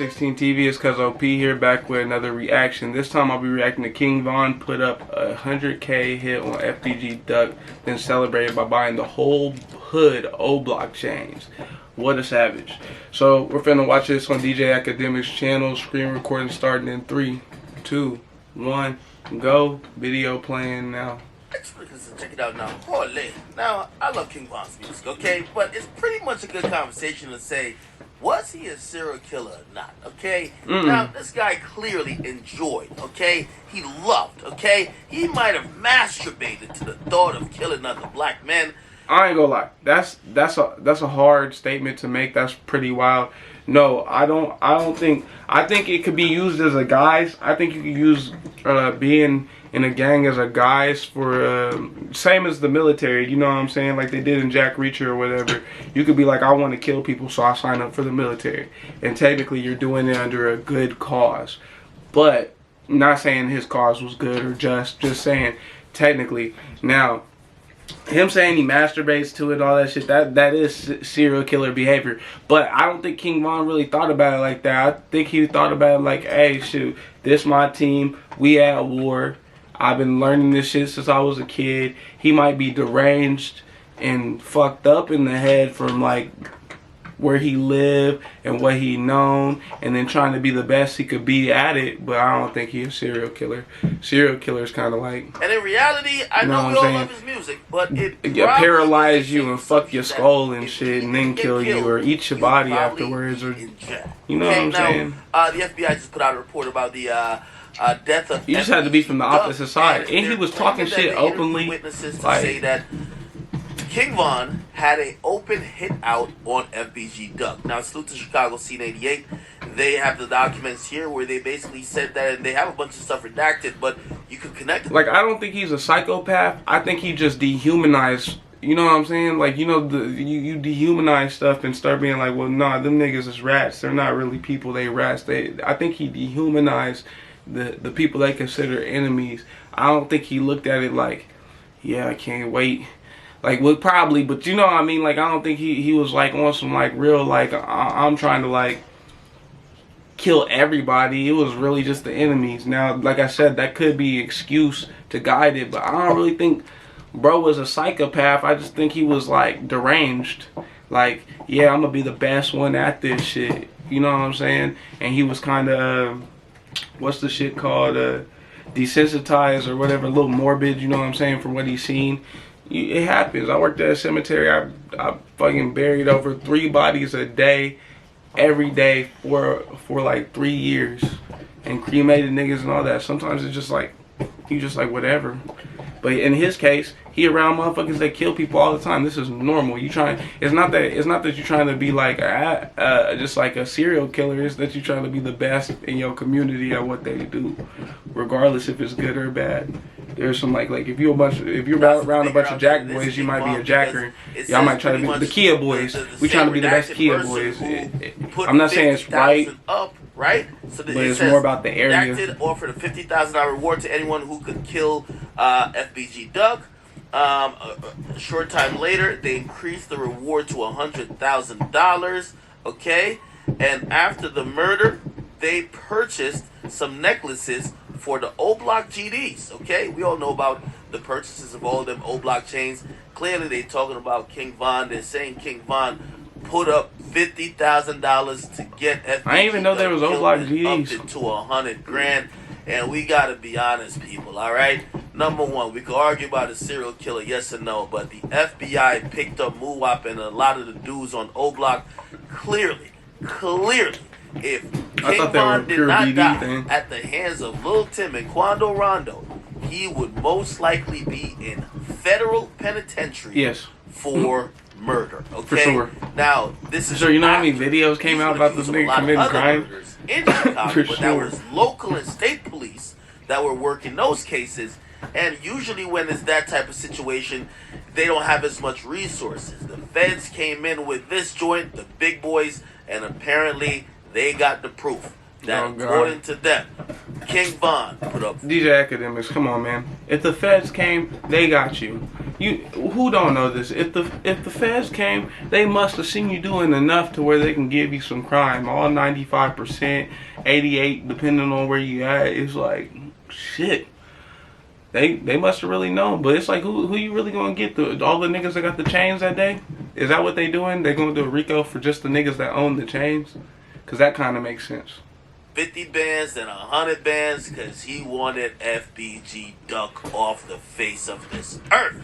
16 TV. It's Cuzzo P here, back with another reaction. This time I'll be reacting to King Von put up a 100K hit on FBG Duck, then celebrated by buying the whole hood O-Block chains. What a savage. So we're finna watch this on DJ Akademiks channel. Screen recording starting in 3, 2, 1, go. Video playing now. Check it out now. Holy. Now, I love King Von's music, okay? But it's pretty much a good conversation to say, was he a serial killer or not, okay? Now, this guy clearly enjoyed, okay? He loved, okay? He might have masturbated to the thought of killing other black men. I ain't gonna lie. That's a hard statement to make. That's pretty wild. No, I think it could be used as a guise. I think you could use being in a gang as a guise for same as the military, you know what I'm saying, like they did in Jack Reacher or whatever. You could be like, I want to kill people, so I sign up for the military, and technically you're doing it under a good cause. But I'm not saying his cause was good or just saying technically. Now, him saying he masturbates to it, all that shit, that is serial killer behavior. But I don't think King Von really thought about it like that. I think he thought about it like, hey, shoot, this my team, we at war. I've been learning this shit since I was a kid. He might be deranged and fucked up in the head from like where he lived and what he known, and then trying to be the best he could be at it. But I don't think he's a serial killer. Serial killer is kind of like, and in reality, I know we all love his music, but it paralyze you and fuck your skull and shit, and then kill you or eat your body afterwards, or you know what I'm saying. The FBI just put out a report about the death of. You just had to be from the opposite side, and he was talking shit openly. Witnesses to say that King Von had an open hit out on FBG Duck. Now, salute to Chicago Scene 88. They have the documents here where they basically said that, and they have a bunch of stuff redacted, but you could connect it. Like, I don't think he's a psychopath. I think he just dehumanized. You know what I'm saying? Like, you know, you dehumanize stuff and start being like, well, nah, them niggas is rats. They're not really people. They rats. I think he dehumanized the people they consider enemies. I don't think he looked at it like, yeah, I can't wait. Like, well, probably, but you know what I mean? Like, I don't think he was like on some like real like I'm trying to like kill everybody. It was really just the enemies. Now, like I said, that could be excuse to guide it, but I don't really think bro was a psychopath. I just think he was like deranged. Like, yeah, I'm gonna be the best one at this shit. You know what I'm saying? And he was kind of what's the shit called? Desensitized or whatever, a little morbid, you know what I'm saying, from what he's seen. It happens. I worked at a cemetery. I fucking buried over 3 bodies a day, every day for like 3 years, and cremated niggas and all that. Sometimes it's just like, you just like whatever. But in his case, he around motherfuckers that kill people all the time. This is normal. You trying? It's not that you're trying to be like just like a serial killer. It's that you're trying to be the best in your community at what they do, regardless if it's good or bad. There's some like if you're around a bunch of jack boys, you might be a jacker. Y'all might try to be the Kia boys. We trying to be the best Kia boys. I'm not saying it's right. Right? So but it's more about the area. Redacted offered a $50,000 reward to anyone who could kill FBG Duck. A short time later, they increased the reward to $100,000. Okay? And after the murder, they purchased some necklaces for the O-Block GDs. Okay? We all know about the purchases of all them O-Block chains. Clearly, they're talking about King Von. They're saying King Von put up $50,000 to get FBG. I didn't even know there was O-Block GDs. Up to $100,000, and we gotta be honest, people. All right. Number one, we could argue about a serial killer, yes or no, but the FBI picked up Muwap and a lot of the dudes on O-Block. Clearly, if King Von did not die at the hands of Lil Tim and Quando Rondo, he would most likely be in federal penitentiary. Yes. For murder, okay? For sure. Now, this is you know how many videos came out about this nigga committing crime? In Chicago, For but sure. that was local and state police that were working those cases, and usually when it's that type of situation, they don't have as much resources. The feds came in with this joint, the big boys, and apparently they got the proof that according to them, King Von put up. DJ Akademiks, come on, man. If the feds came, they got you. who don't know this? If the feds came, they must have seen you doing enough to where they can give you some crime. All 95%, 88, depending on where you at. It's like shit. They must have really known. But it's like who you really gonna get? All the niggas that got the chains that day? Is that what they doing? They gonna do a RICO for just the niggas that own the chains? Cause that kind of makes sense. 50 bands and 100 bands because he wanted FBG Duck off the face of this earth.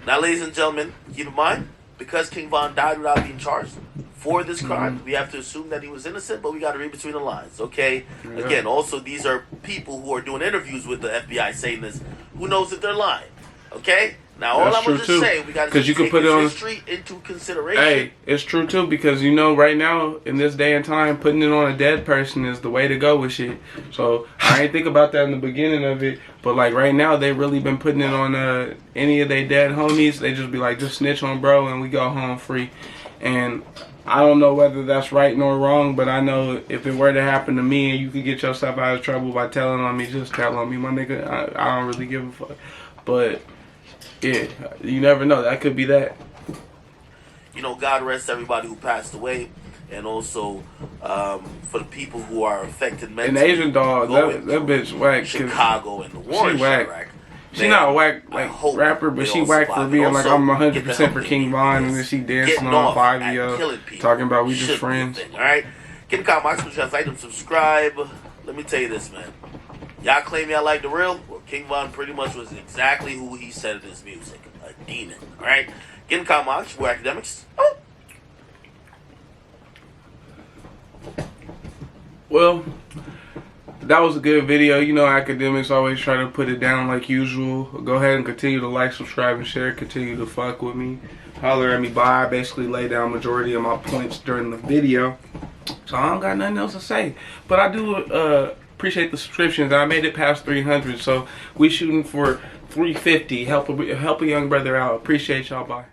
Now, ladies and gentlemen, keep in mind, because King Von died without being charged for this crime, we have to assume that he was innocent, but we got to read between the lines, okay? Yeah. Again, also, these are people who are doing interviews with the FBI saying this. Who knows if they're lying, okay? Now, all I'm going to just say, we got to take history into consideration. Hey, it's true, too, because, you know, right now, in this day and time, putting it on a dead person is the way to go with shit. So, I ain't think about that in the beginning of it, but, like, right now, they really been putting it on any of their dead homies. They just be like, just snitch on bro, and we go home free. And I don't know whether that's right nor wrong, but I know if it were to happen to me and you could get yourself out of trouble by telling on me, just tell on me, my nigga. I don't really give a fuck. But yeah, you never know. That could be that. You know, God rest everybody who passed away, and also for the people who are affected mentally. And Asian dog, that bitch whack. Chicago and the war. She whack. She not a whack rapper, but she whack for being like I'm 100% for King Von, and then she dancing on 5 talking about we just friends. All right, get in the comments, like them, subscribe. Let me tell you this, man. Y'all claim y'all like the real? Well, King Von pretty much was exactly who he said in his music. A demon. Alright? Get in the comments. We're academics. Oh. Well, that was a good video. You know, academics always try to put it down like usual. Go ahead and continue to like, subscribe, and share. Continue to fuck with me. Holler at me. Bye. I basically lay down majority of my points during the video. So I don't got nothing else to say. But I do appreciate the subscriptions. I made it past 300, so we shooting for 350. Help a young brother out. Appreciate y'all. Bye.